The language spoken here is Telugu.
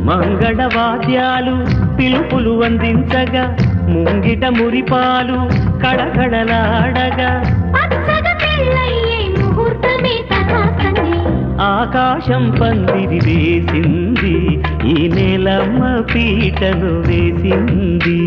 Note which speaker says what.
Speaker 1: మంగళవాద్యాలు పిలుపులు అందించగా ముంగిట మురిపాలు కడకడలాడగా ఆకాశం పందిరి వేసింది ఈ నేలమ్మ పీటను వేసింది